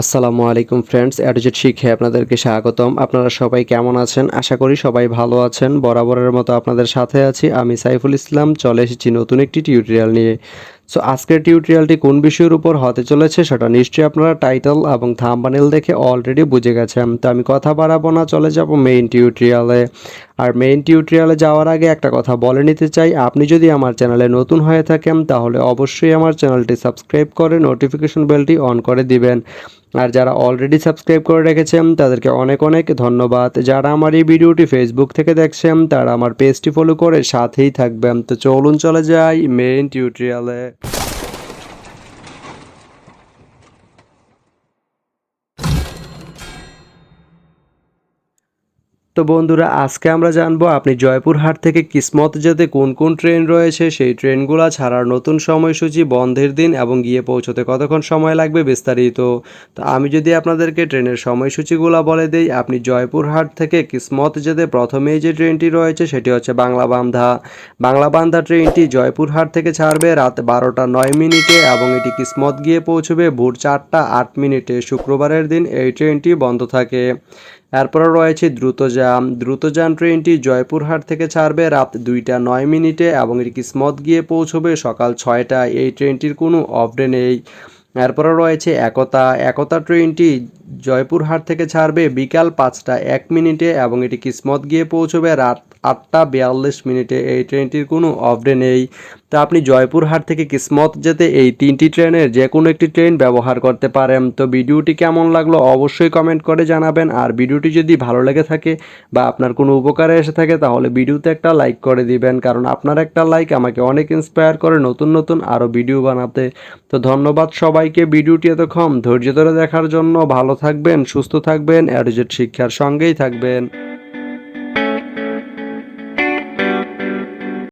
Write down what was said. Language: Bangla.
আসসালামু আলাইকুম ফ্রেন্ডস, অ্যাডজেট শিখে আপনাদেরকে স্বাগতম। আপনারা সবাই কেমন আছেন? আশা করি সবাই ভালো আছেন। বরাবরের মতো আপনাদের সাথে আছি আমি সাইফুল ইসলাম। চলে এসেছি নতুন একটি টিউটোরিয়াল নিয়ে। সো আজকের টিউটোরিয়ালটি কোন বিষয়ের উপর হতে চলেছে সেটা নিশ্চয়ই আপনারা টাইটেল এবং থাম্বনেল দেখে অলরেডি বুঝে গেছেন। তো আমি কথা বাড়াবো না, চলে যাব মেইন টিউটোরিয়ালে। আর মেইন টিউটোরিয়ালে যাওয়ার আগে একটা কথা বলে নিতে চাই, আপনি যদি আমার চ্যানেলে নতুন হয়ে থাকেন তাহলে অবশ্যই আমার চ্যানেলটি সাবস্ক্রাইব করে নোটিফিকেশন বেলটি অন করে দিবেন। আর যারা অলরেডি সাবস্ক্রাইব করে রেখেছেন তাদেরকে অনেক অনেক ধন্যবাদ। যারা আমার এই ভিডিওটি ফেসবুক থেকে দেখছেন তারা আমার পেজটি ফলো করে সাথেই থাকবেন। তো চলুন চলে যাই মেইন টিউটোরিয়ালে। তো বন্ধুরা, আজকে আমরা জানবো আপনি জয়পুরহাট থেকে কিসমত যেতে কোন কোন ট্রেন রয়েছে, সেই ট্রেনগুলো ছাড়ার নতুন সময়সূচি, বন্ধের দিন এবং গিয়ে পৌঁছতে কতক্ষণ সময় লাগবে বিস্তারিত। তো আমি যদি আপনাদেরকে ট্রেনের সময়সূচিগুলো বলে দিই, আপনি জয়পুরহাট থেকে কিসমত যেতে প্রথমেই যে ট্রেনটি রয়েছে সেটি হচ্ছে বাংলাবান্ধা ট্রেনটি জয়পুরহাট থেকে ছাড়বে রাত 12টা 9 মিনিটে এবং এটি কিসমত গিয়ে পৌঁছবে ভোর 4টা 8 মিনিটে। শুক্রবারের দিন এই ট্রেনটি বন্ধ থাকে। এরপরে রয়েছে দ্রুতযান ট্রেনটি জয়পুরহাট থেকে ছাড়বে রাত 2টা 9 মিনিটে এবং এটি কিসমত গিয়ে পৌঁছবে সকাল 6টায়। এই ট্রেনটির কোনো অফডে নেই। এরপরে রয়েছে একতা ট্রেনটি জয়পুরহাট থেকে ছাড়বে বিকাল 5টা 1 মিনিটে এবং এটি কিসমত গিয়ে পৌঁছবে রাত 8টা 42 মিনিটে। এই ট্রেনটির কোনো অফডে নেই। তো আপনি জয়পুরহাট থেকে কিসমত যেতে এই তিনটি ট্রেনের যে কোনো একটি ট্রেন ব্যবহার করতে পারেন। তো ভিডিওটি কেমন লাগলো অবশ্যই কমেন্ট করে জানাবেন। আর ভিডিওটি যদি ভালো লেগে থাকে বা আপনার কোনো উপকারে এসে থাকে তাহলে ভিডিওতে একটা লাইক করে দিবেন, কারণ আপনার একটা লাইক আমাকে অনেক ইন্সপায়ার করে নতুন নতুন আরও ভিডিও বানাতে। তো ধন্যবাদ সবাইকে ভিডিওটি এতক্ষণ ধৈর্য ধরে দেখার জন্য। ভালো থাকবেন, সুস্থ থাকবেন, অ্যাডজেট শিক্ষার সঙ্গেই থাকবেন।